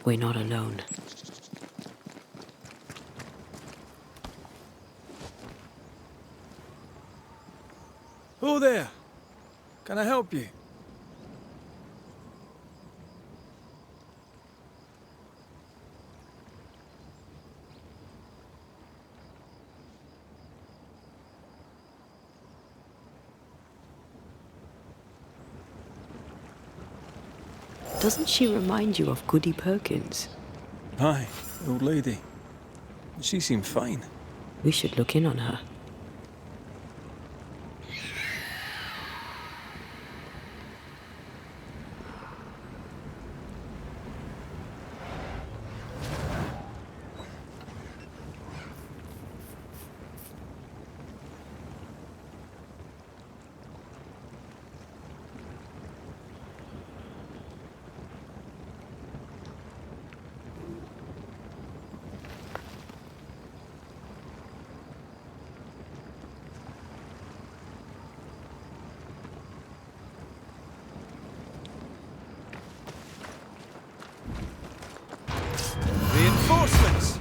We're not alone. Who there? Can I help you? Doesn't she remind you of Goody Perkins? Aye, the old lady. She seemed fine. We should look in on her. Reinforcements!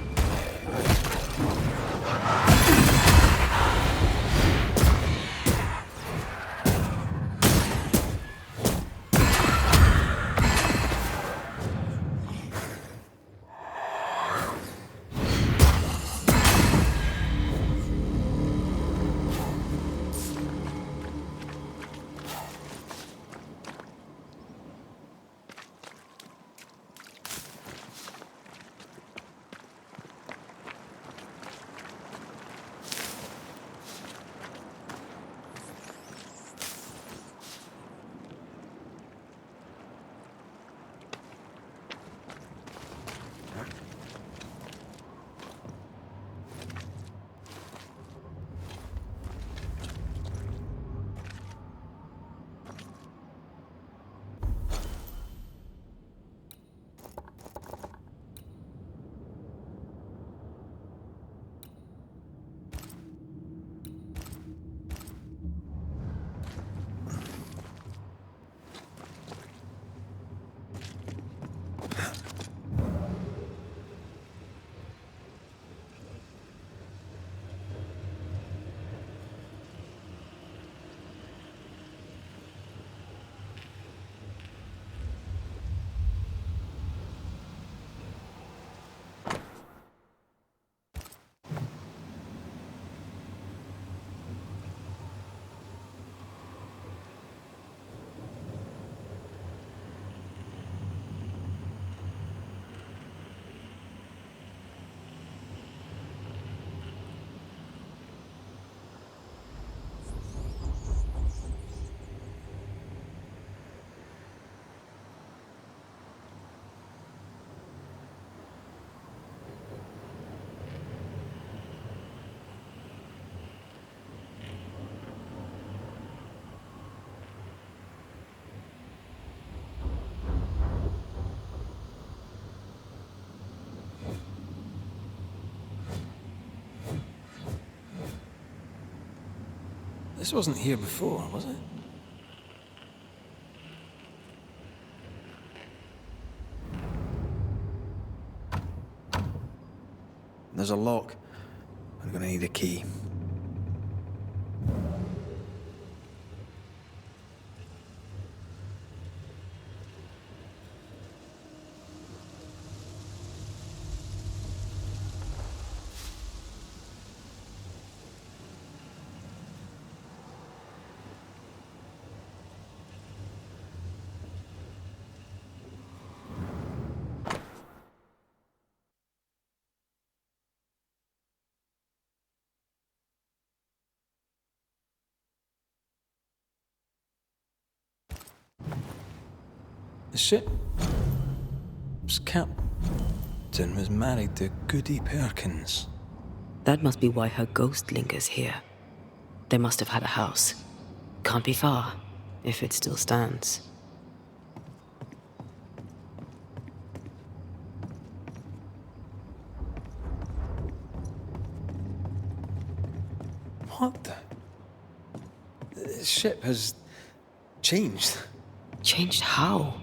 This wasn't here before, was it? There's a lock. I'm gonna need a key. The ship's captain was married to Goody Perkins. That must be why her ghost lingers here. They must have had a house. Can't be far, if it still stands. What the? The ship has changed. Changed how?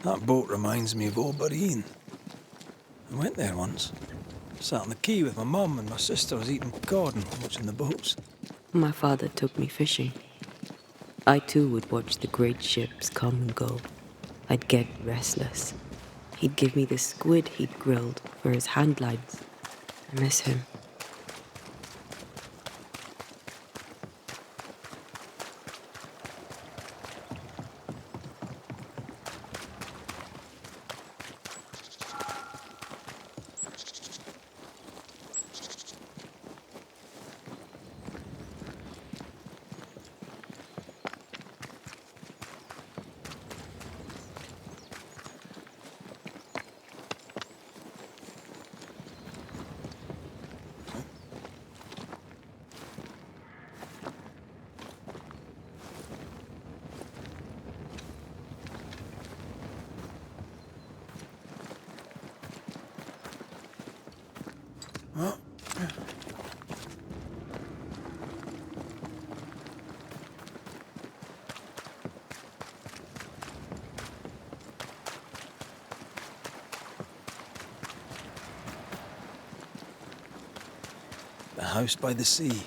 That boat reminds me of old Barine. I went there once. Sat on the quay with my mum and my sister was eating cod and watching the boats. My father took me fishing. I too would watch the great ships come and go. I'd get restless. He'd give me the squid he'd grilled for his hand glides. I miss him. The house by the sea.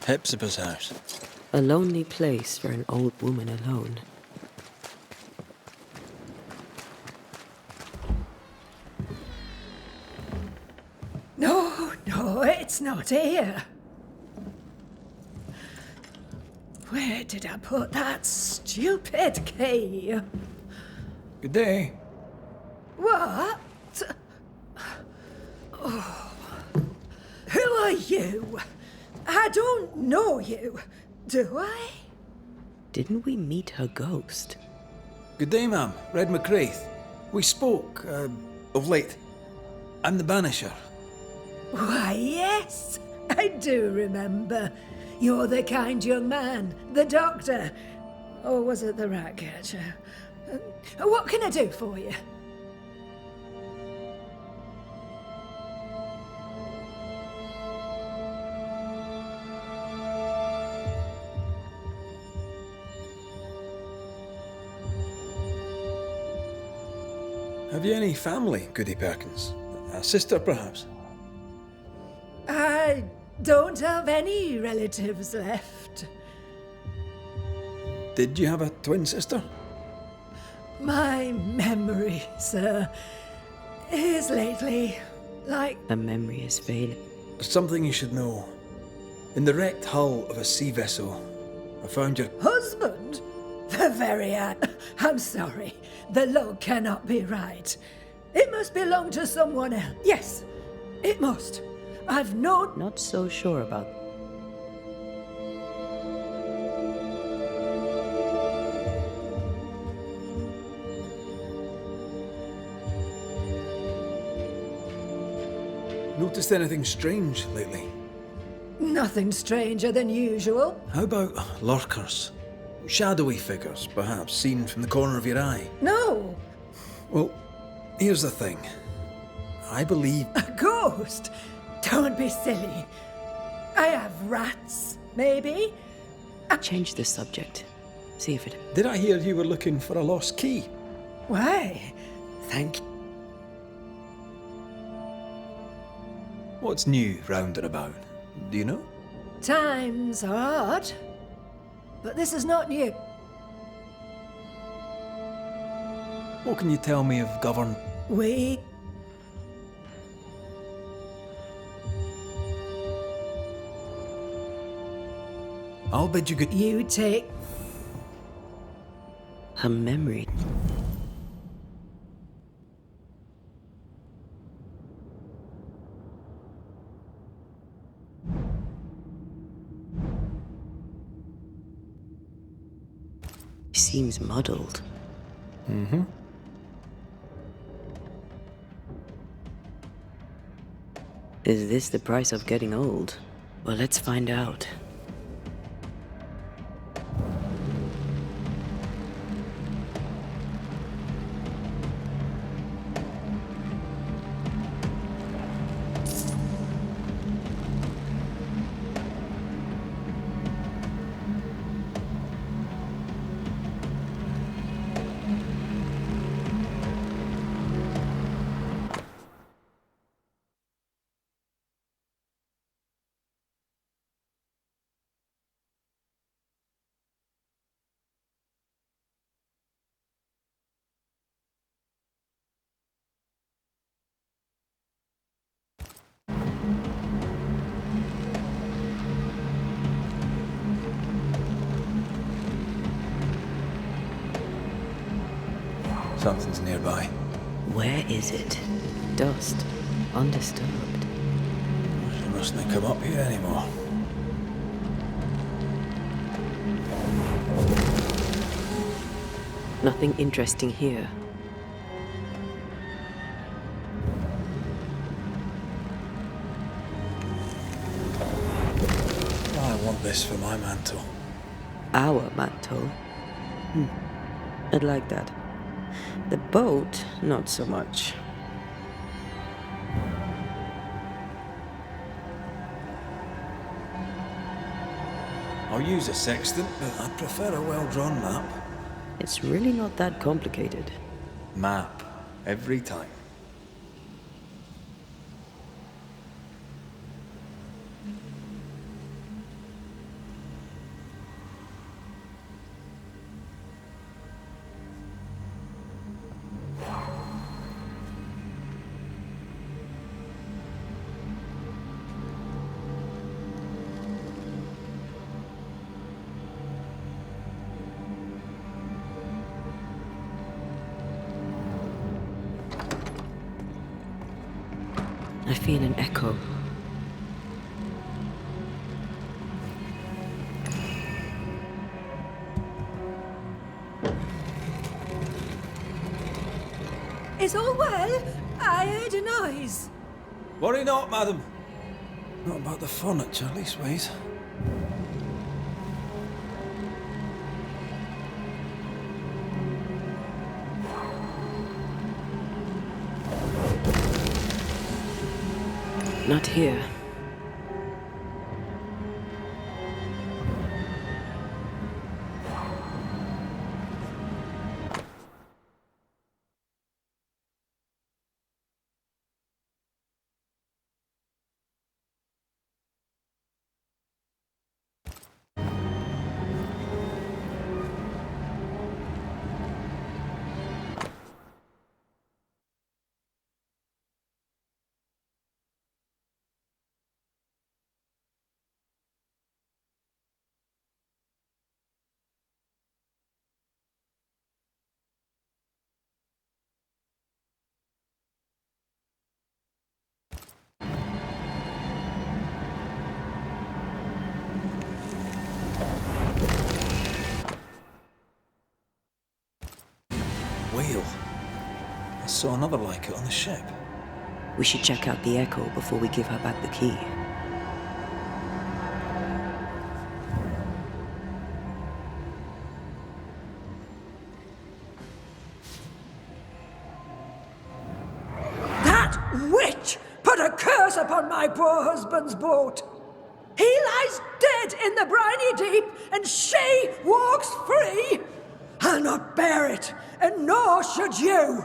Hepzibah's house. A lonely place for an old woman alone. No, it's not here. Where did I put that stupid key? Good day. What? Oh. Who are you? I don't know you, do I? Didn't we meet her ghost? Good day, ma'am. Red McCraith. We spoke, of late. I'm the Banisher. Why, yes, I do remember. You're the kind young man, the doctor. Or was it the rat catcher? What can I do for you? Have you any family, Goody Perkins? A sister, perhaps? I don't have any relatives left. Did you have a twin sister? My memory, sir, is lately like... Her memory is failing. There's something you should know. In the wrecked hull of a sea vessel, I found your... Husband? The very I'm sorry. The log cannot be right. It must belong to someone else. Yes, it must. I've no... Not so sure about. Noticed anything strange lately? Nothing stranger than usual. How about lurkers? Shadowy figures, perhaps, seen from the corner of your eye? No. Well, here's the thing. I believe... A ghost? Don't be silly. I have rats, maybe? Change the subject. See if it... Did I hear you were looking for a lost key? Why? Thank you. What's new round and about? Do you know? Times are hard. But this is not new. What can you tell me of govern... We... I'll bid you good... You take... Her memory. Seems muddled. Mm-hmm. Is this the price of getting old? Well, let's find out. Something's nearby. Where is it? Dust. Undisturbed. She mustn't come up here anymore. Nothing interesting here. I want this for my mantle. Our mantle? I'd like that. The boat, not so much. I'll use a sextant, but I'd prefer a well-drawn map. It's really not that complicated. Map. Every time. I feel an echo. Is all well? I heard a noise. Worry not, madam. Not about the furniture, leastways. Not here. Wheel. I saw another like it on the ship. We should check out the echo before we give her back the key. That witch put a curse upon my poor husband's boat. He lies dead in the briny deep, and she walks free. I'll not bear it, and nor should you.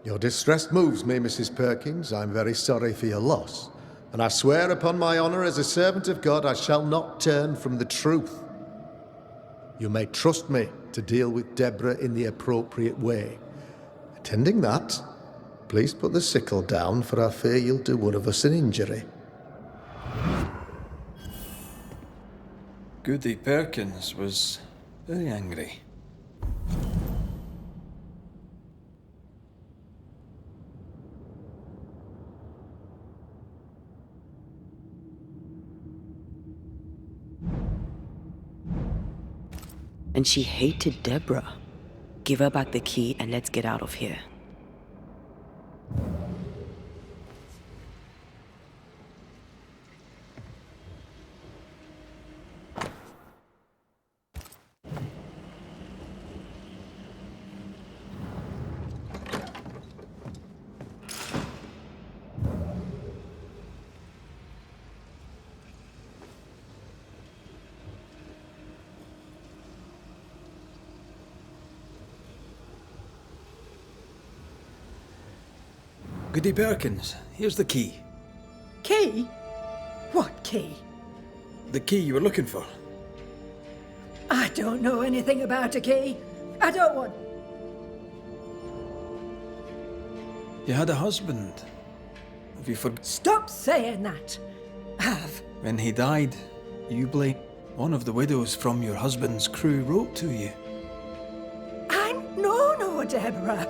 Your distress moves me, Mrs. Perkins. I'm very sorry for your loss. And I swear upon my honour as a servant of God, I shall not turn from the truth. You may trust me to deal with Deborah in the appropriate way. Attending that, please put the sickle down, for I fear you'll do one of us an injury. Goody Perkins was very angry. And she hated Deborah. Give her back the key and let's get out of here. Goody Perkins, here's the key. Key? What key? The key you were looking for. I don't know anything about a key. I don't want... You had a husband. Have you forgotten? Stop saying that. Have. When he died, you blame one of the widows from your husband's crew wrote to you. I'm no Deborah.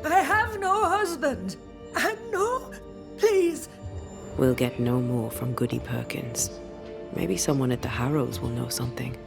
I have no husband. No, please. We'll get no more from Goody Perkins. Maybe someone at the Harrows will know something.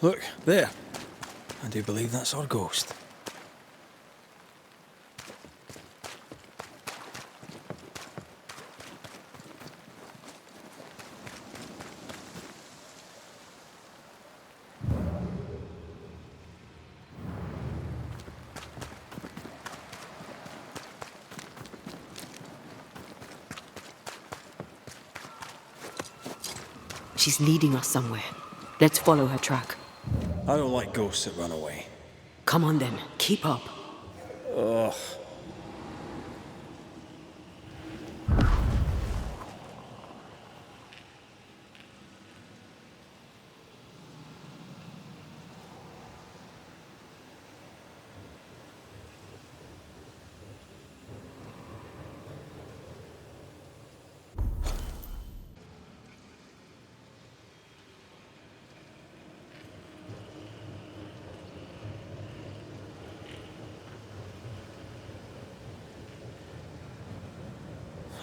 Look, there. I do believe that's our ghost. She's leading us somewhere. Let's follow her track. I don't like ghosts that run away. Come on then, keep up. Ugh.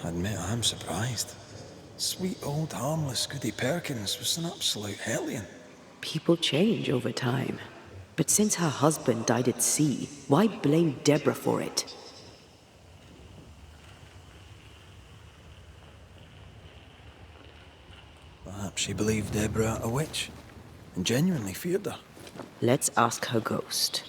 I admit I'm surprised. Sweet old harmless Goody Perkins was an absolute hellion. People change over time. But since her husband died at sea, why blame Deborah for it? Perhaps she believed Deborah a witch and genuinely feared her. Let's ask her ghost.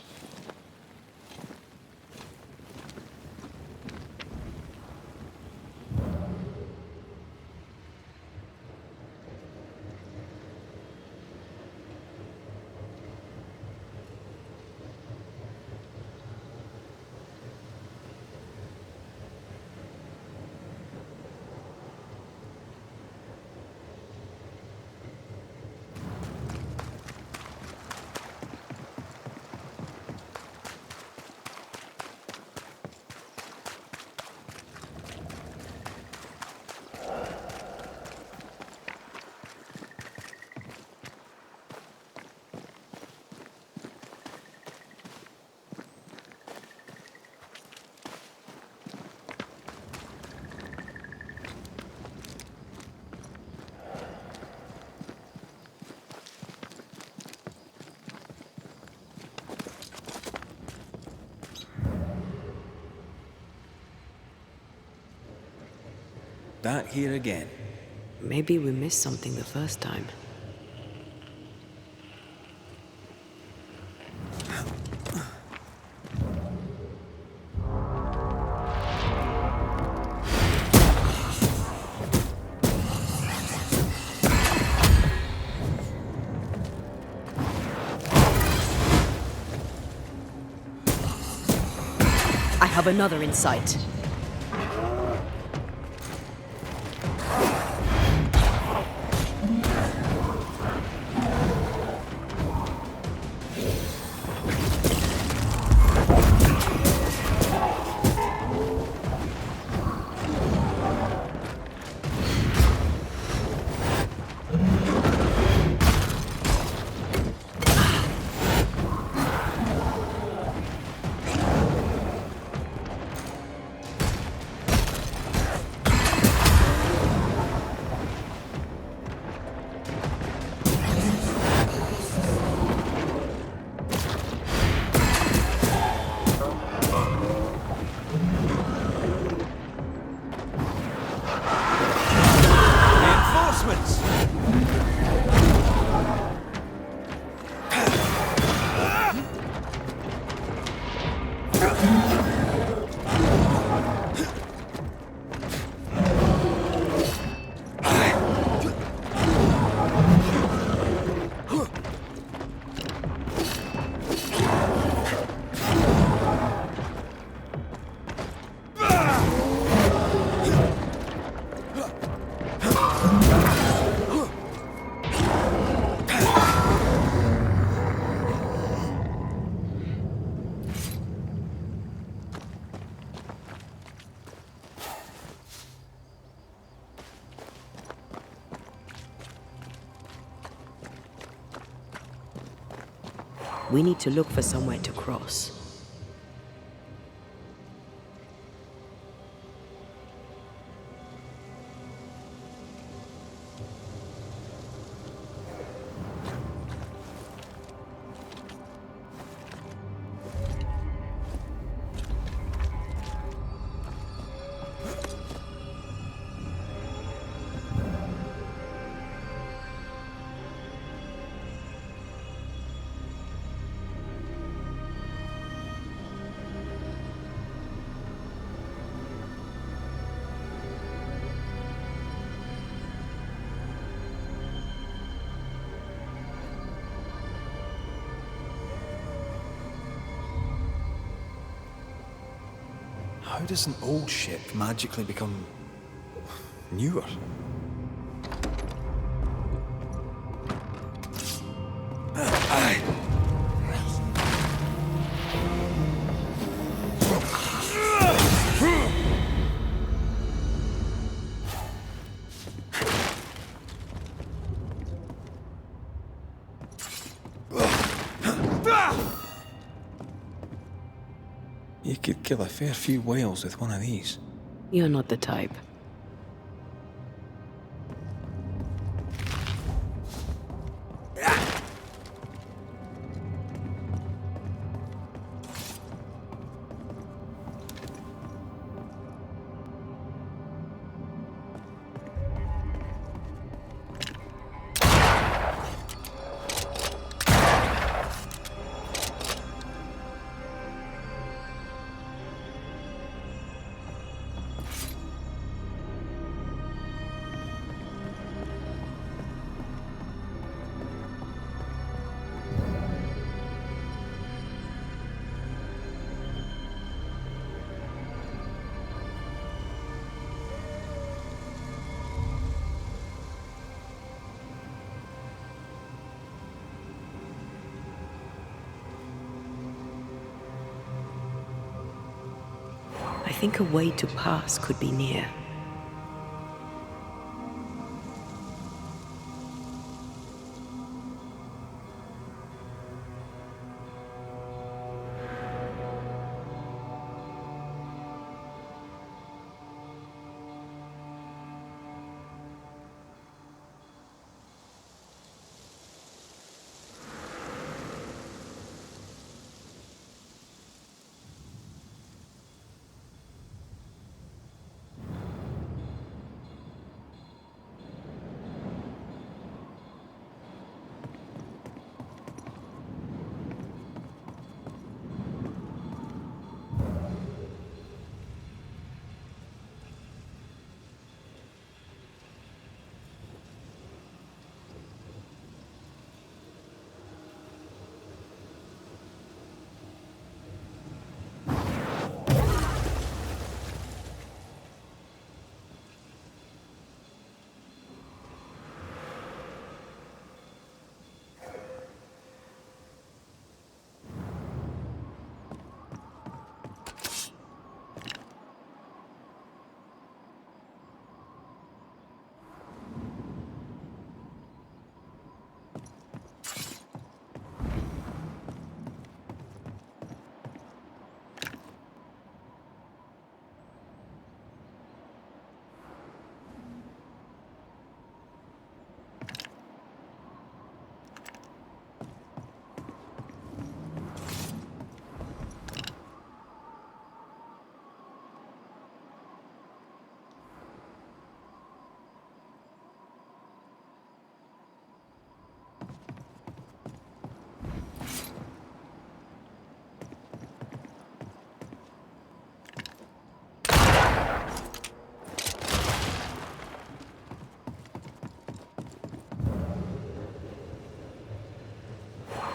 Back here again. Maybe we missed something the first time. I have another in sight. We need to look for somewhere to cross. How does an old ship magically become newer? You could kill a fair few whales with one of these. You're not the type. I think a way to pass could be near.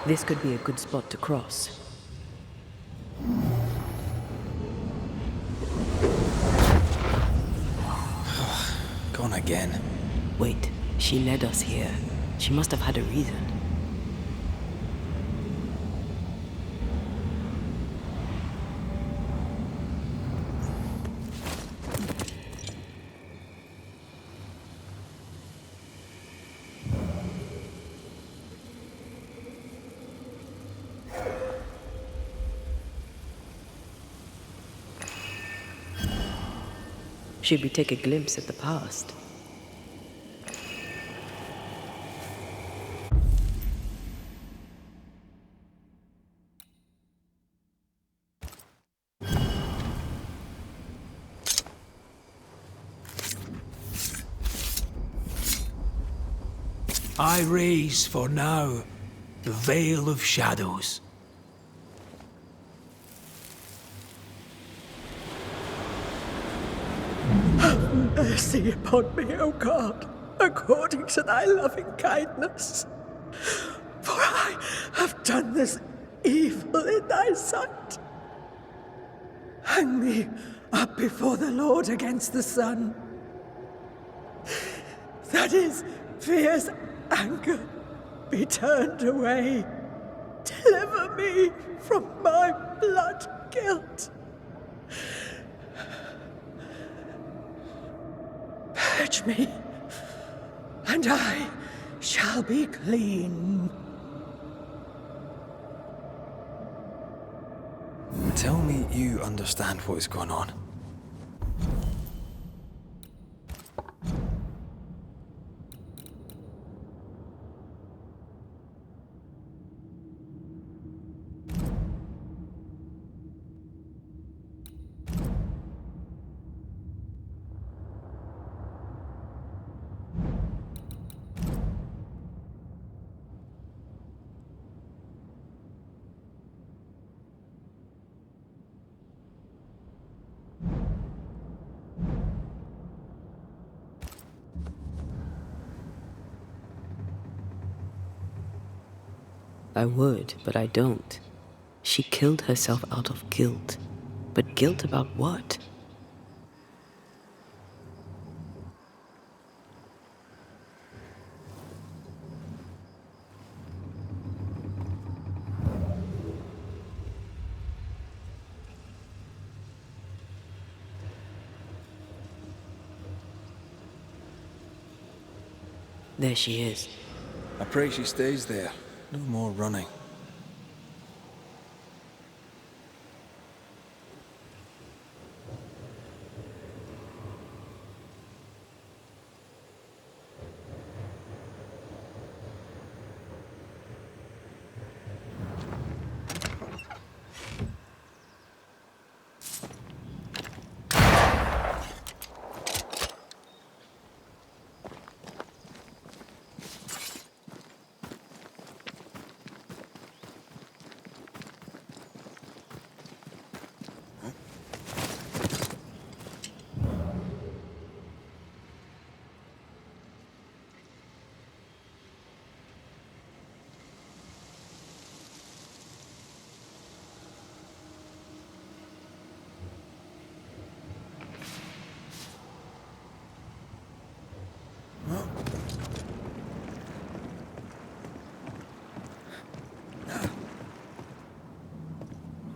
This could be a good spot to cross. Gone again. Wait, she led us here. She must have had a reason. Should we take a glimpse at the past? I raise for now the veil of shadows. Have mercy upon me, O God, according to thy loving kindness. For I have done this evil in thy sight. Hang me up before the Lord against the sun. That his fierce anger be turned away. Deliver me from my blood guilt. Purge me, and I shall be clean. Tell me you understand what is going on. I would, but I don't. She killed herself out of guilt. But guilt about what? There she is. I pray she stays there. No more running.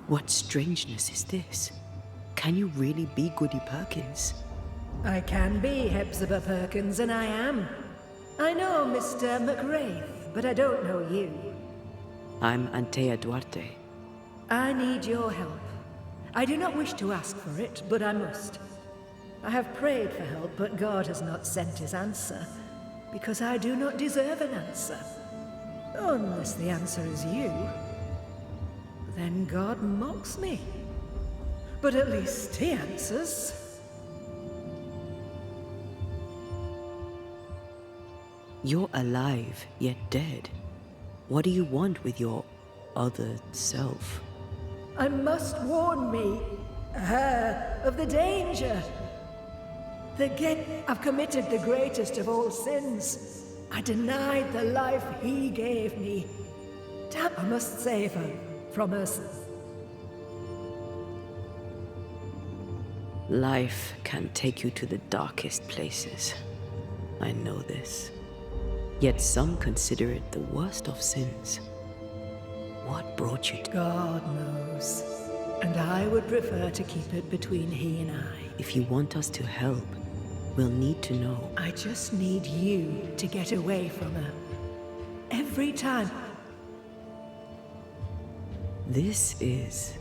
What strangeness is this? Can you really be Goody Perkins? I can be Hepzibah Perkins, and I am. I know Mr. McWraith, but I don't know you. I'm Antea Duarte. I need your help. I do not wish to ask for it, but I must. I have prayed for help, but God has not sent his answer, because I do not deserve an answer. Unless the answer is you. Then God mocks me. But at least he answers. You're alive, yet dead. What do you want with your other self? I must warn me, her, of the danger. I've committed the greatest of all sins. I denied the life he gave me. Damn, I must save her from herself. Life can take you to the darkest places. I know this. Yet some consider it the worst of sins. What brought you to... God knows. And I would prefer to keep it between he and I. If you want us to help, we'll need to know. I just need you to get away from her. Every time. This is...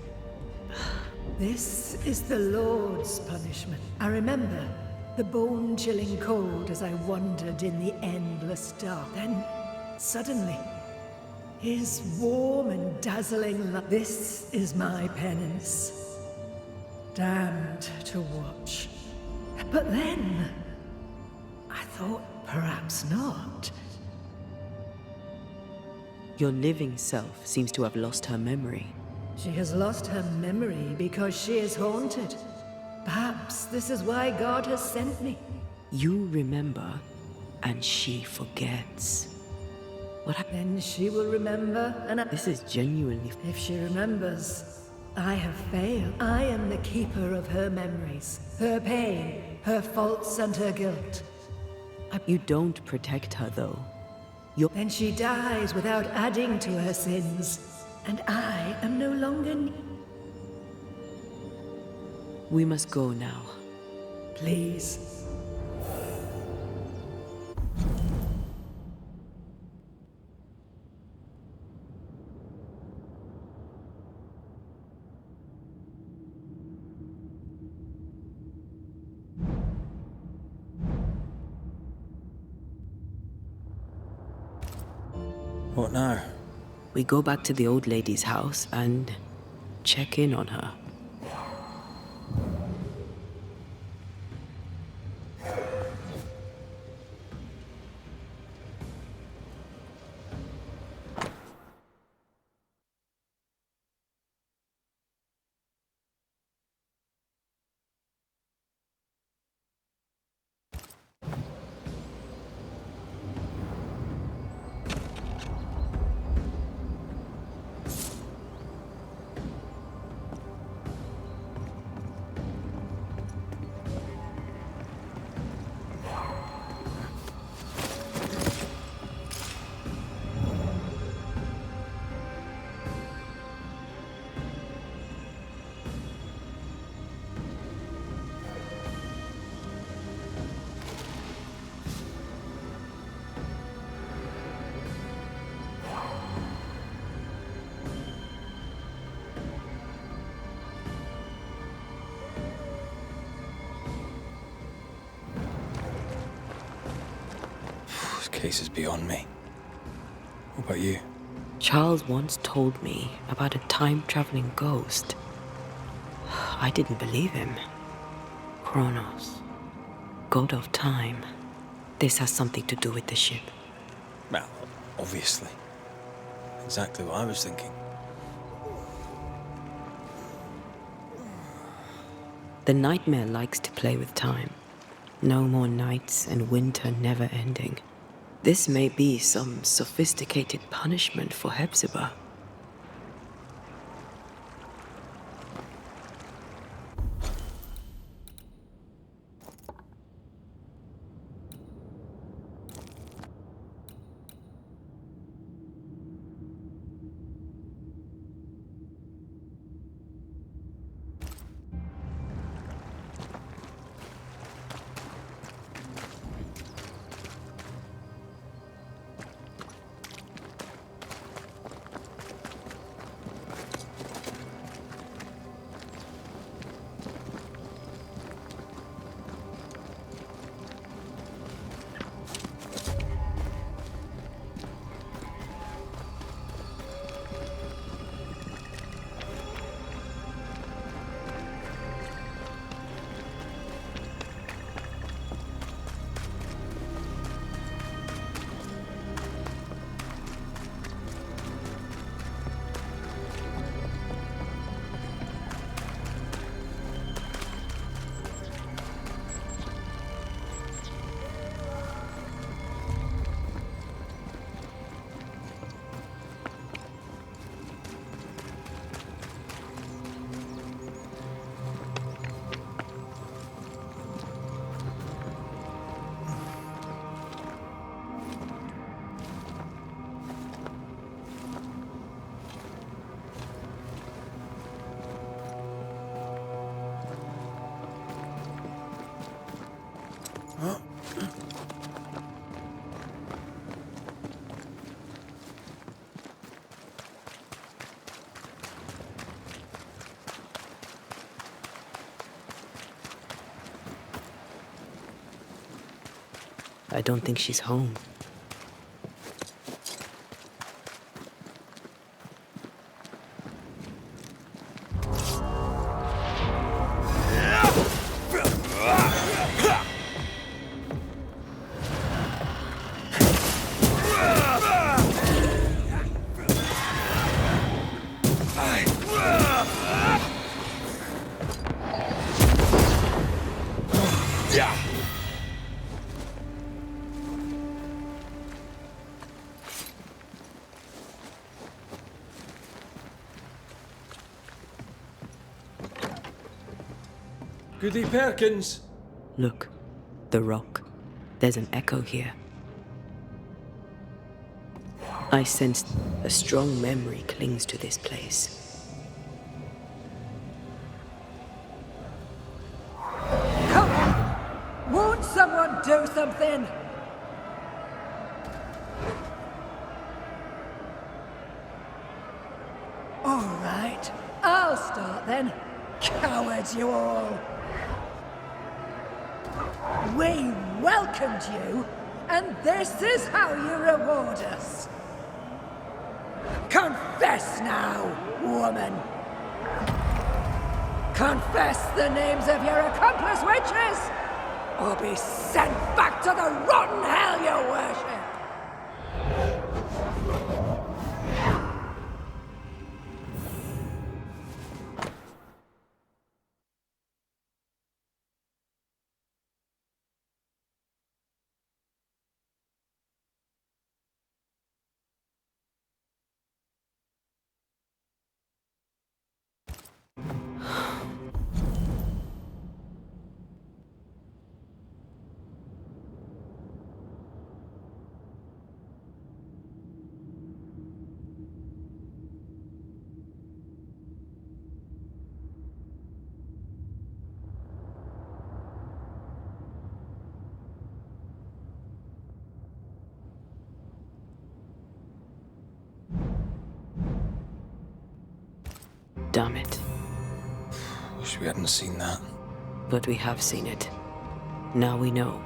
This is the Lord's punishment. I remember the bone-chilling cold as I wandered in the endless dark. Then, suddenly, his warm and dazzling light. This is my penance. Damned to watch. But then, I thought perhaps not. Your living self seems to have lost her memory. She has lost her memory because she is haunted. Perhaps this is why God has sent me. You remember, and she forgets. Then she will remember, and This is genuinely... if she remembers, I have failed. I am the keeper of her memories, her pain, her faults, and her guilt. You don't protect her, though. Then she dies without adding to her sins, and I am no longer. We must go now. Please. What now? We go back to the old lady's house and check in on her. Case is beyond me. What about you? Charles once told me about a time-traveling ghost. I didn't believe him. Kronos, god of time. This has something to do with the ship. Well, obviously. Exactly what I was thinking. The nightmare likes to play with time. No more nights and winter never ending. This may be some sophisticated punishment for Hepzibah. I don't think she's home. Goody Perkins! Look, the rock. There's an echo here. I sense a strong memory clings to this place. Come on! Won't someone do something? All right, I'll start then. Cowards you all! We welcomed you, and this is how you reward us. Confess now, woman. Confess the names of your accomplice witches, or be sent back to the rotten hell you worship. Damn it. Wish we hadn't seen that. But we have seen it. Now we know.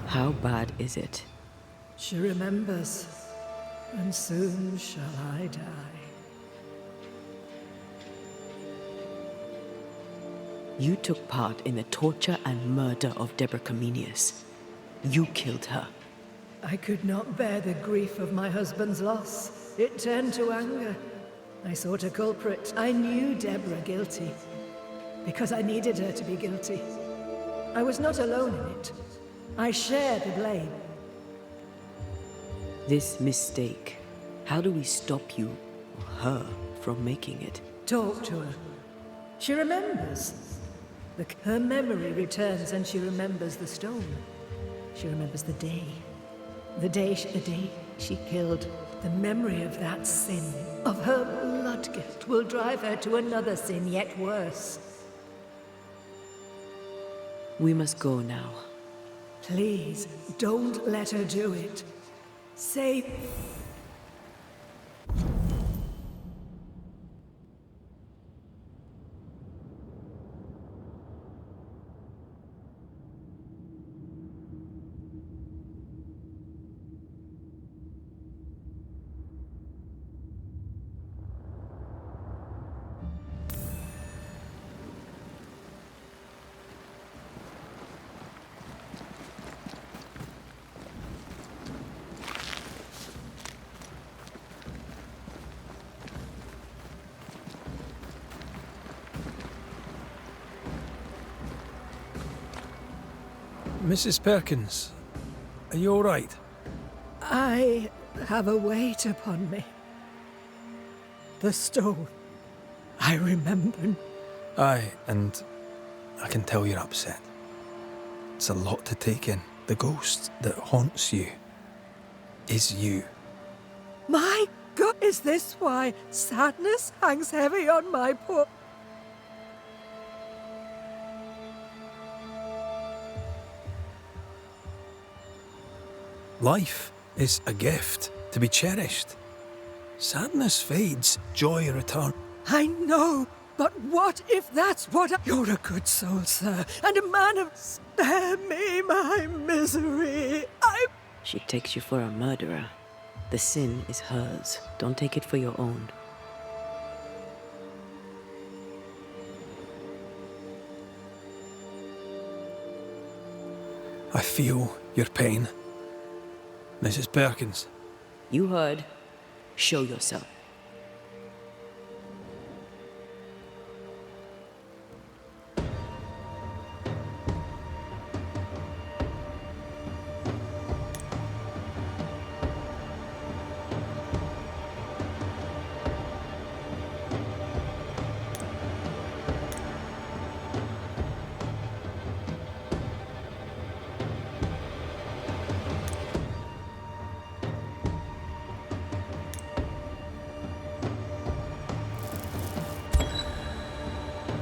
How bad is it? She remembers, and soon shall I die. You took part in the torture and murder of Deborah Comenius. You killed her. I could not bear the grief of my husband's loss. It turned to anger. I sought a culprit. I knew Deborah guilty, because I needed her to be guilty. I was not alone in it. I shared the blame. This mistake, how do we stop you, or her, from making it? Talk to her. She remembers. Her memory returns and she remembers the stone. She remembers the day. The day she killed. The memory of that sin, of her blood guilt, will drive her to another sin yet worse. We must go now. Please, don't let her do it. Say... Mrs. Perkins, are you all right? I have a weight upon me. The stone. I remember. Aye, and I can tell you're upset. It's a lot to take in. The ghost that haunts you is you. My God, is this why sadness hangs heavy on my poor... Life is a gift to be cherished. Sadness fades, joy returns. I know, but what if that's what I... You're a good soul, sir, and a man of... Spare me my misery. She takes you for a murderer. The sin is hers. Don't take it for your own. I feel your pain. Mrs. Perkins. You heard. Show yourself.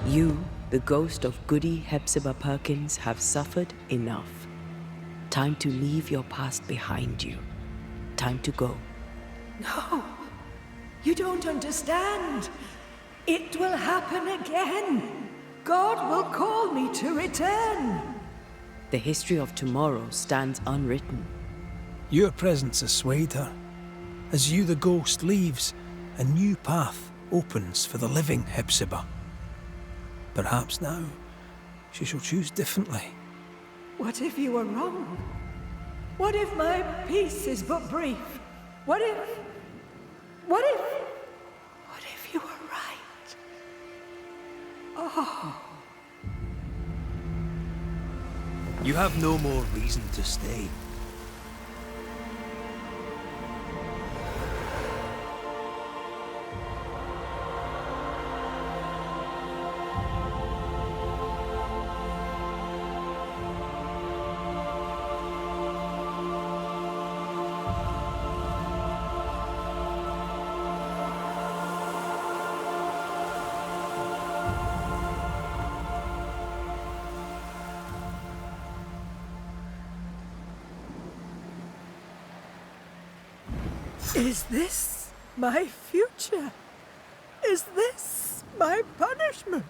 You, the ghost of Goody Hepzibah Perkins, have suffered enough. Time to leave your past behind you. Time to go. No, you don't understand. It will happen again. God will call me to return. The history of tomorrow stands unwritten. Your presence has swayed her. As you, the ghost, leaves, a new path opens for the living Hepzibah. Perhaps now she shall choose differently. What if you were wrong? What if my peace is but brief? What if you were right? Oh. You have no more reason to stay. Is this my future? Is this my punishment?